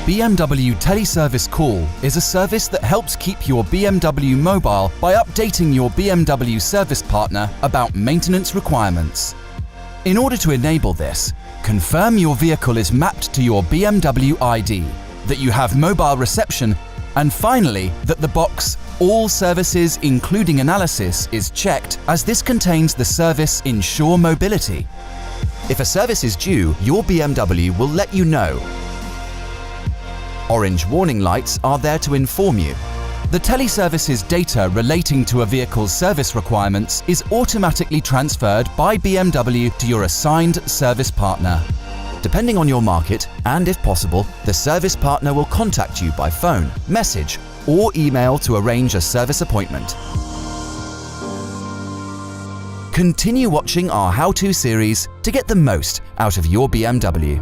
BMW Teleservice Call is a service that helps keep your BMW mobile by updating your BMW Service Partner about maintenance requirements. In order to enable this, confirm your vehicle is mapped to your BMW ID, that you have mobile reception, and finally, that the box "All services including analysis" is checked, as this contains the service "Ensure Mobility." If a service is due, your BMW will let you know. Orange warning lights are there to inform you. The Teleservices data relating to a vehicle's service requirements is automatically transferred by BMW to your assigned service partner. Depending on your market, and if possible, the service partner will contact you by phone, message, or email to arrange a service appointment. Continue watching our how-to series to get the most out of your BMW.